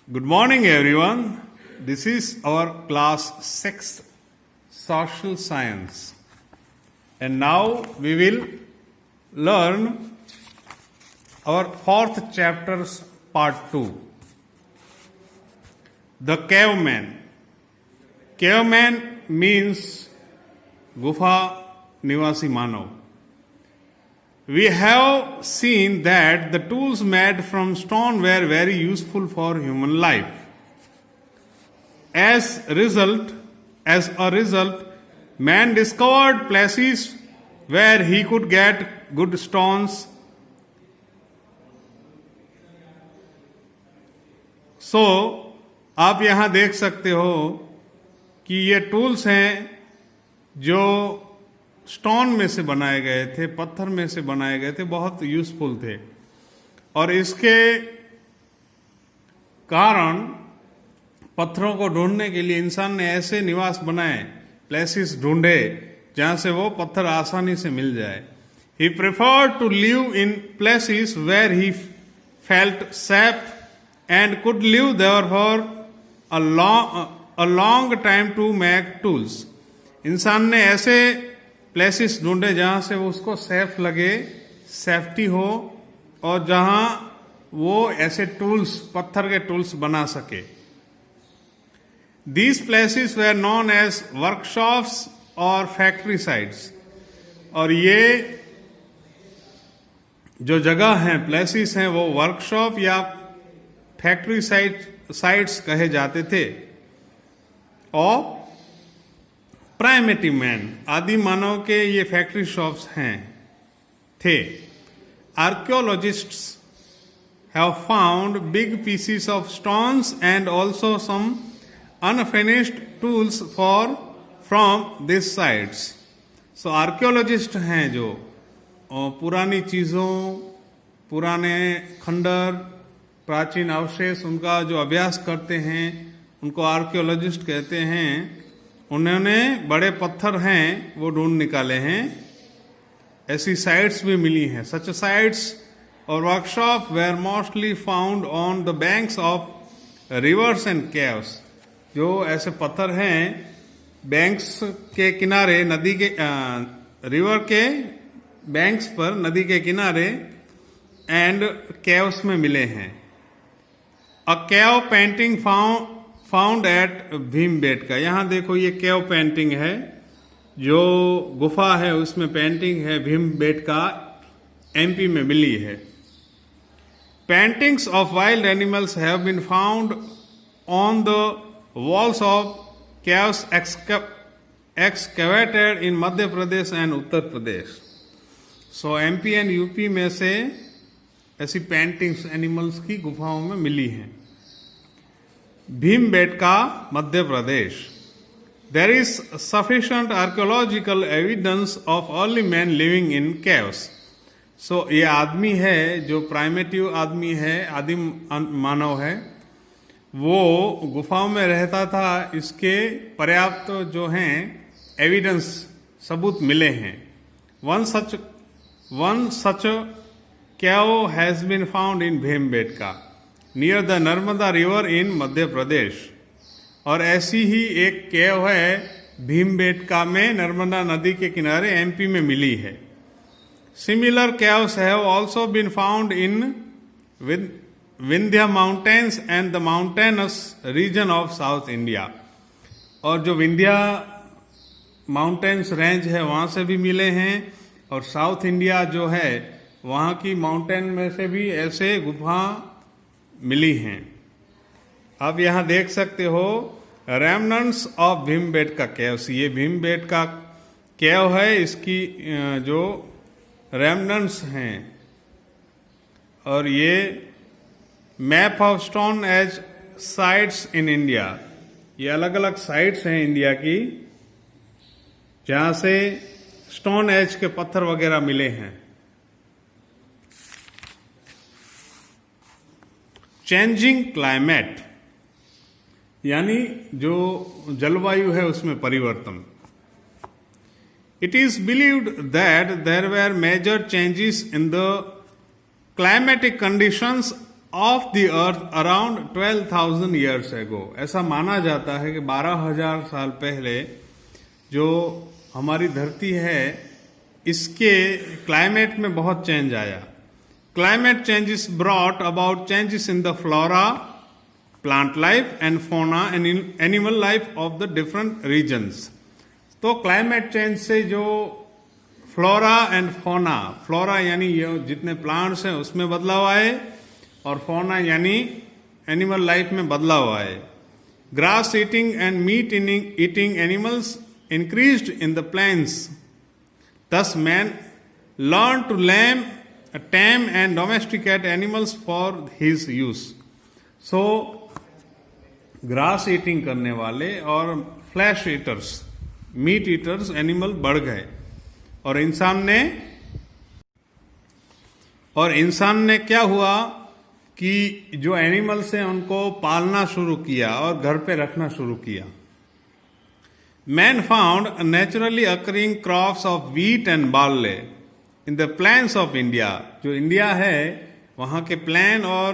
Good morning, everyone. This is our class 6 social science. And now we will learn our fourth chapter's part 2. The caveman. Caveman means Gufa Nivasi Manav. We have seen that the tools made from stone were very useful for human life. As a result, man discovered places where he could get good stones. So, आप यहाँ देख सकते हो कि ये tools हैं जो stone में से बनाए गए थे, पत्थर में से बनाए गए थे, बहुत यूजफुल थे। और इसके कारण पत्थरों को ढूंढने के लिए इंसान ने ऐसे निवास बनाए, प्लेसेस ढूंढे जहां से वो पत्थर आसानी से मिल जाए। He preferred to live in places where he felt safe and could live there for a long time to make tools. इंसान ने ऐसे प्लेसेस ढूंढे जहां से वो उसको सेफ लगे, सेफ्टी हो, और जहां वो ऐसे टूल्स, पत्थर के टूल्स बना सके। These places were known as workshops और फैक्ट्री साइट्स। और ये जो जगह हैं, प्लेसेस हैं, वो वर्कशॉप या फैक्ट्री साइट्स कहे जाते थे। और प्राइमेटिव मैन, आदि मानव के ये फैक्ट्री शॉप्स थे। Archaeologists have found big pieces of stones and also some unfinished tools from this sites. So archaeologist हैं जो पुरानी चीजों, पुराने खंडर, प्राचीन अवशेष, उनका जो अभ्यास करते हैं, उनको आर्कियोलॉजिस्ट कहते हैं। उन्होंने बड़े पत्थर हैं वो ढूंढ निकाले हैं। ऐसी साइट्स भी मिली हैं। सच साइट्स और workshop were mostly found on the banks of rivers and caves. जो ऐसे पत्थर हैं बैंक्स के किनारे, नदी के रिवर के बैंक्स पर, नदी के किनारे एंड केव्स में मिले हैं। A cave painting found at Bhimbetka. यहां देखो, ये केव पेंटिंग है, जो गुफा है उसमें पेंटिंग है, भीमबेटका एमपी में मिली है। Paintings of wild animals have been found on the walls of caves excavated in Madhya Pradesh and Uttar Pradesh. So MP and UP में से ऐसी पेंटिंग्स एनिमल्स की गुफाओं में मिली हैं। Bhimbetka, Madhya Pradesh. There is sufficient archaeological evidence of early man living in caves. So ये आदमी है जो प्राइमेटिव आदमी है, आदिम मानव है, वो गुफाओं में रहता था। इसके पर्याप्त जो हैं एविडेंस, सबूत मिले हैं। One such cave has been found in Bhimbetka near the Narmada river in Madhya Pradesh. और ऐसी ही एक केव है भीमबेटका में, नर्मदा नदी के किनारे, एमपी में मिली है। Similar caves have also been found in Vindhya mountains and the mountainous region of south India. और जो विंध्या माउंटेन्स रेंज है वहां से भी मिले हैं, और साउथ इंडिया जो है वहां की माउंटेन में से भी ऐसे गुफा मिली हैं। अब यहां देख सकते हो रेमनंट्स ऑफ भीमबेटका केव्स। ये भीमबेटका केव है, इसकी जो रेमनंट्स हैं। और ये map of stone age sites in India. ये अलग अलग साइट्स हैं इंडिया की जहां से स्टोन एज के पत्थर वगैरह मिले हैं। चेंजिंग क्लाइमेट, यानी जो जलवायु है उसमें परिवर्तन। It is believed that there were major changes in the climatic conditions of the earth around 12,000 years ago. ऐसा माना जाता है कि 12,000 साल पहले जो हमारी धरती है इसके क्लाइमेट में बहुत चेंज आया। Climate changes brought about changes in the flora, plant life and fauna and animal life of the different regions. तो क्लाइमेट चेंज से जो फ्लोरा एंड फोना, फ्लोरा यानी ये जितने प्लांट्स हैं उसमें बदलाव आए और फोना यानी एनिमल लाइफ में बदलाव आए। Grass eating and meat eating animals increased in the plains. Thus man learned to tame and domesticate animals for his use. So grass eating करने वाले और flesh eaters, meat eaters animal बढ़ गए और इंसान ने क्या हुआ कि जो एनिमल्स हैं उनको पालना शुरू किया और घर पे रखना शुरू किया। Man found naturally occurring crops of wheat and barley in the plains of India. जो इंडिया है वहाँ के प्लेन और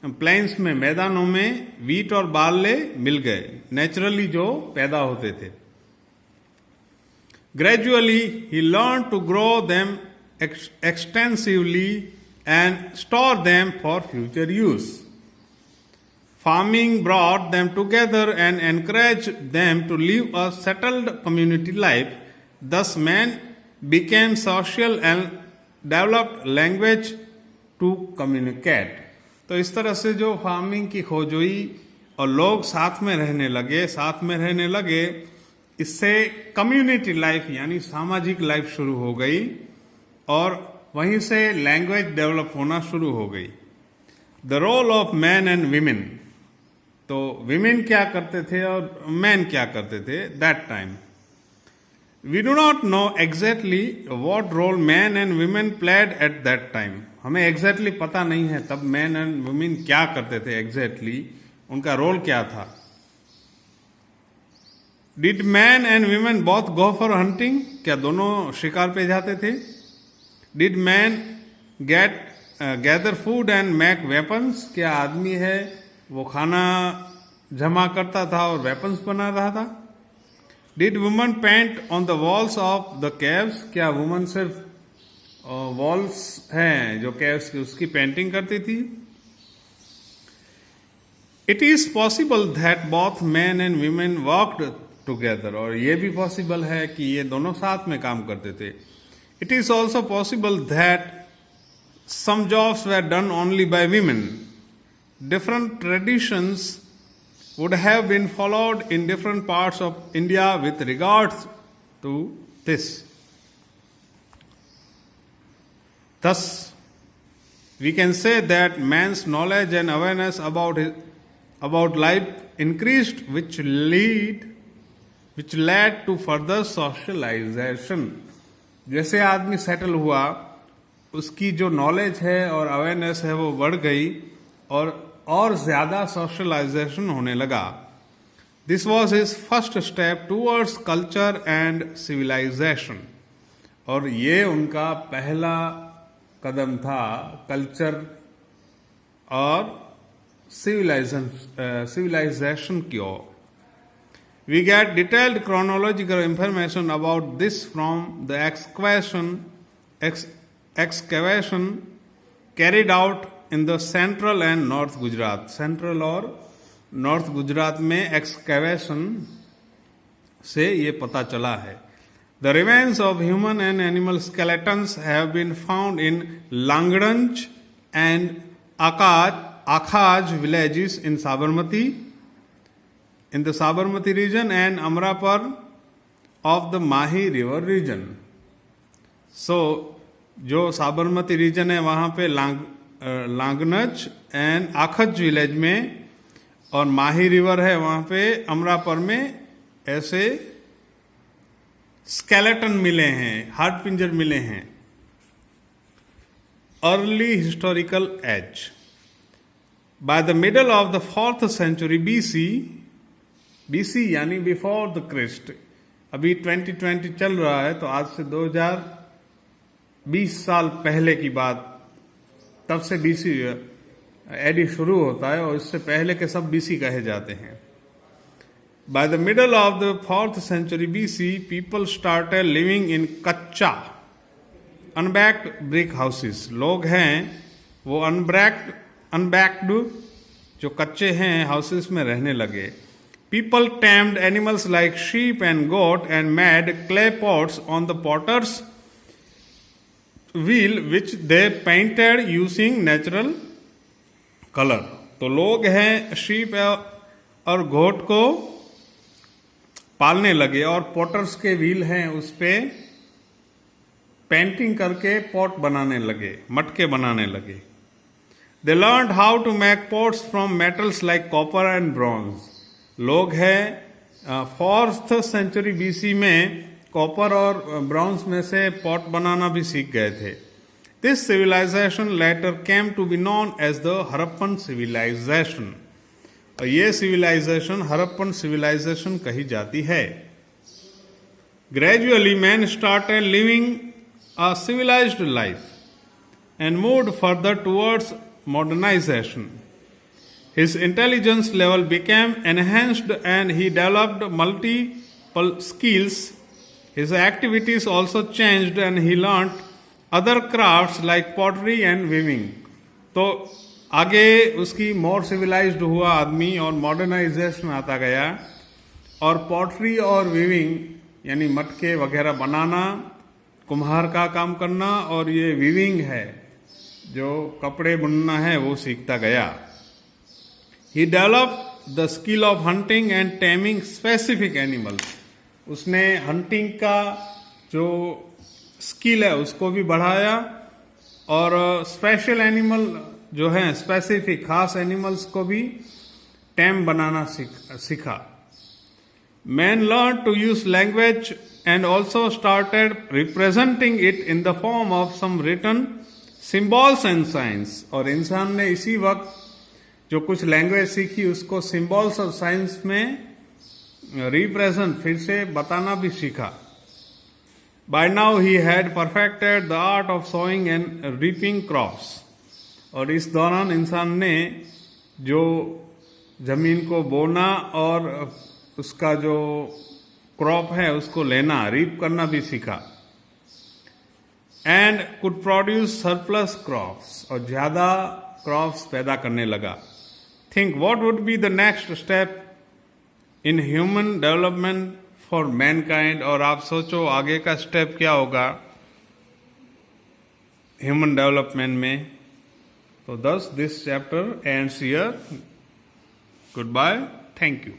प्लेन्स में, मैदानों में वीट और बार्ले मिल गए, नेचुरली जो पैदा होते थे। Gradually he learned to grow them extensively and store them for future use. Farming brought them together and encouraged them to live a settled community life. Thus man became social and developed language to communicate. तो इस तरह से जो farming की खोज हुई और लोग साथ में रहने लगे, इससे कम्युनिटी लाइफ यानी सामाजिक लाइफ शुरू हो गई और वहीं से लैंग्वेज डेवलप होना शुरू हो गई। The role of man and women, तो विमेन क्या करते थे और मैन क्या करते थे that time. We do not know exactly what role man and women played at that time. हमें एग्जैक्टली पता नहीं है तब मैन एंड वुमेन क्या करते थे, एग्जैक्टली उनका रोल क्या था। Did man and women both go for hunting, क्या दोनों शिकार पे जाते थे। Did man gather food and make weapons, क्या आदमी है वो खाना जमा करता था और वेपन्स बना रहा था। Did woman paint on the walls of the caves, क्या वुमन सिर्फ वॉल्स हैं जो केव्स की उसकी पेंटिंग करती थी। It is possible that both man and women worked together, और ये भी पॉसिबल है कि ये दोनों साथ में काम करते थे। It is also possible that some jobs were done only by women. Different traditions would have been followed in different parts of India with regards to this. Thus, we can say that man's knowledge and awareness about life increased, which led to further socialization. जैसे आदमी settle हुआ, उसकी जो knowledge है और awareness है वो बढ़ गई और ज्यादा सोशलाइजेशन होने लगा। This was his first step towards culture and civilisation, और ये उनका पहला कदम था कल्चर और सिविलाइजेशन की ओर। We get detailed chronological information about this from the excavation carried out in the central and north Gujarat. Central और नॉर्थ गुजरात में एक्सकेवेशन से ये पता चला है। The remains of human and animal skeletons have been found in Langdanj and Akhaj villages in Sabarmati, in the Sabarmati region, and Amrapur of the Mahi river region. So, जो Sabarmati reason है वहां पे लांगनज and आखज village में, और माही river है वहां पे अमरापुर में, ऐसे स्केलेटन मिले हैं, हार्ड पिंजर मिले हैं। Early historical age, by the middle of the 4th century BC, BC यानी बिफोर द क्रिस्ट। अभी 2020 चल रहा है, तो आज से 2020 साल पहले की बात, तब से BC एडी शुरू होता है और इससे पहले के सब बीसी कहे जाते हैं. By the middle of the 4th century BC, people started living in कच्चा unbacked brick houses. लोग हैं वो unbacked जो कच्चे हैं हाउसेस में रहने लगे. People tamed animals like sheep and goat and made clay pots on the potter's wheel which they painted using natural color. तो लोग हैं शीप और घोट को पालने लगे और पॉटर्स के व्हील हैं उस पे पेंटिंग करके पॉट बनाने लगे, मटके बनाने लगे. They learned how to make pots from metals like copper and bronze. लोग हैं 4th century BC में कॉपर और ब्रॉन्ज में से पॉट बनाना भी सीख गए थे. This civilization later came to be known as the Harappan civilization. और ये सिविलाइजेशन हड़प्पन सिविलाइजेशन कही जाती है. Gradually man started living a civilized life and moved further towards modernization. His intelligence level became enhanced and he developed multiple skills. His activities also changed and he learned other crafts like pottery and weaving. तो आगे उसकी मोर civilised हुआ आदमी और modernisation आता गया और pottery और वीविंग यानी मटके वगैरह बनाना, कुम्हार का काम करना और ये वीविंग है जो कपड़े बुनना है वो सीखता गया. He developed the skill of hunting and taming specific animals. उसने हंटिंग का जो स्किल है उसको भी बढ़ाया और स्पेशल एनिमल जो है स्पेसिफिक खास एनिमल्स को भी टैम बनाना सीखा. Man learn to use language and also started representing it in the form of some written symbols and signs. और इंसान ने इसी वक्त जो कुछ लैंग्वेज सीखी उसको सिंबल्स और साइंस में रिप्रेजेंट फिर से बताना भी सीखा. By now he had perfected the art of sowing and reaping crops. और इस दौरान इंसान ने जो जमीन को बोना और उसका जो क्रॉप है उसको लेना, रीप करना भी सीखा. And could produce surplus crops और ज्यादा क्रॉप्स पैदा करने लगा. Think what would be the next step in human development for Mankind. और आप सोचो आगे का स्टेप क्या होगा ह्यूमन डेवलपमेंट में. So thus this chapter ends here. Goodbye. Thank you.